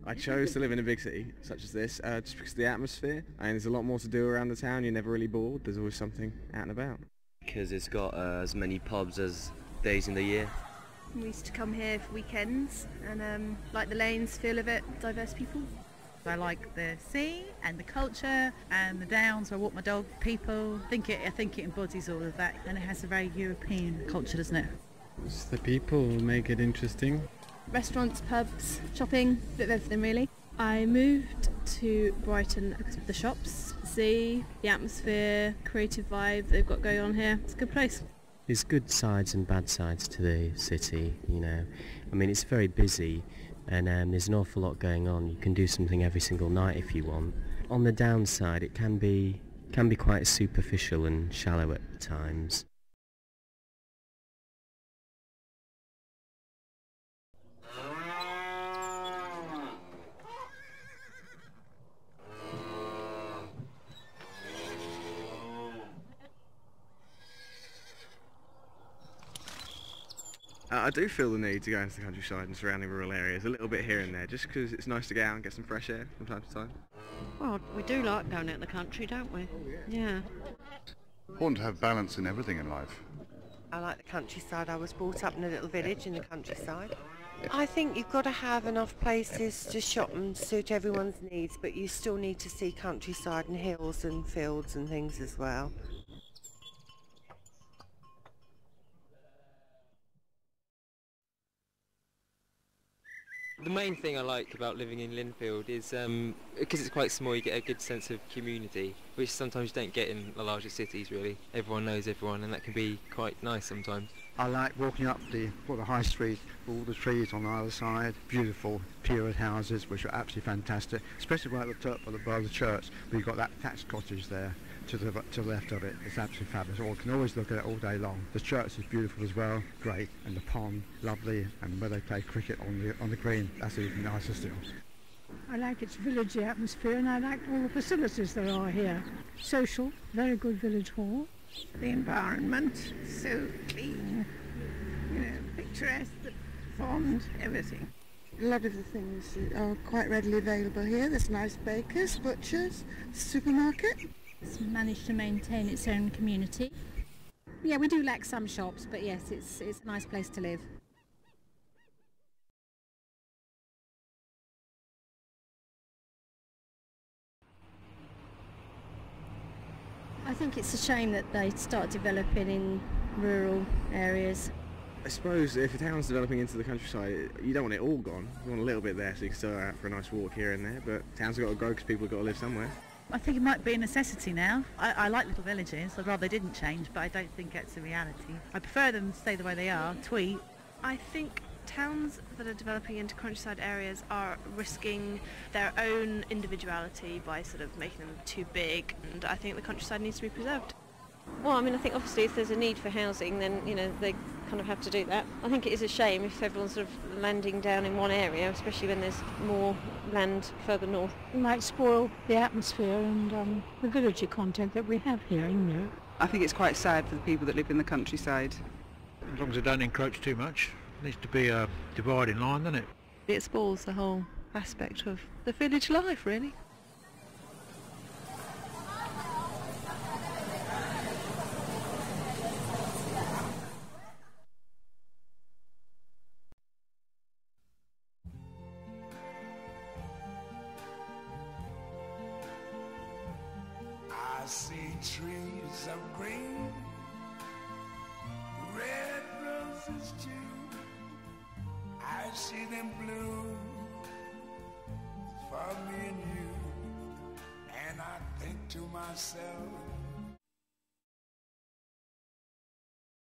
I chose to live in a big city such as this just because of the atmosphere, and there's a lot more to do around the town. You're never really bored. There's always something out and about. Because it's got as many pubs as days in the year. We used to come here for weekends and like the lanes, feel of it, diverse people. I like the sea and the culture and the downs. I walk my dog, people. I think it embodies all of that, and it has a very European culture, doesn't it? It's the people who make it interesting. Restaurants, pubs, shopping, a bit of everything really. I moved to Brighton because of the shops, the sea, the atmosphere, creative vibe they've got going on here. It's a good place. There's good sides and bad sides to the city, you know. I mean, it's very busy and there's an awful lot going on. You can do something every single night if you want. On the downside, it can be quite superficial and shallow at times. I do feel the need to go into the countryside and surrounding rural areas a little bit here and there, just because it's nice to get out and get some fresh air from time to time. Well, we do like going out in the country, don't we? Oh, yeah. Want to have balance in everything in life. I like the countryside. I was brought up in a little village in the countryside. I think you've got to have enough places to shop and suit everyone's needs, but you still need to see countryside and hills and fields and things as well. The main thing I like about living in Linfield is because it's quite small, you get a good sense of community, which sometimes you don't get in the larger cities really. Everyone knows everyone, and that can be quite nice sometimes. I like walking up the high street, all the trees on the other side, beautiful period houses which are absolutely fantastic, especially right at the top of the church, where you've got that thatched cottage there to the left of it. It's absolutely fabulous. You can always look at it all day long. The church is beautiful as well, great, and the pond, lovely, and where they play cricket on the green, that's even nicer still. I like its villagey atmosphere, and I like all the facilities there are here. Social, very good village hall. The environment, so clean, you know, picturesque, fond, everything. A lot of the things are quite readily available here. There's nice bakers, butchers, supermarket. It's managed to maintain its own community. Yeah, we do lack some shops, but yes, it's a nice place to live. I think it's a shame that they start developing in rural areas. I suppose if a town's developing into the countryside, you don't want it all gone. You want a little bit there so you can still go out for a nice walk here and there, but towns have got to grow because people have got to live somewhere. I think it might be a necessity now. I like little villages. I'd rather they didn't change, but I don't think it's a reality. I prefer them to stay the way they are, tweet. I think towns that are developing into countryside areas are risking their own individuality by sort of making them too big, and I think the countryside needs to be preserved. Well, I mean, I think obviously if there's a need for housing, then, you know, they kind of have to do that. I think it is a shame if everyone's sort of landing down in one area, especially when there's more land further north. It might spoil the atmosphere and the villagey content that we have here, you know. I think it's quite sad for the people that live in the countryside. As long as they don't encroach too much. There needs to be a dividing line, doesn't it? It spoils the whole aspect of the village life, really. I see trees of green, red roses too. I see them bloom for me and you, and I think to myself,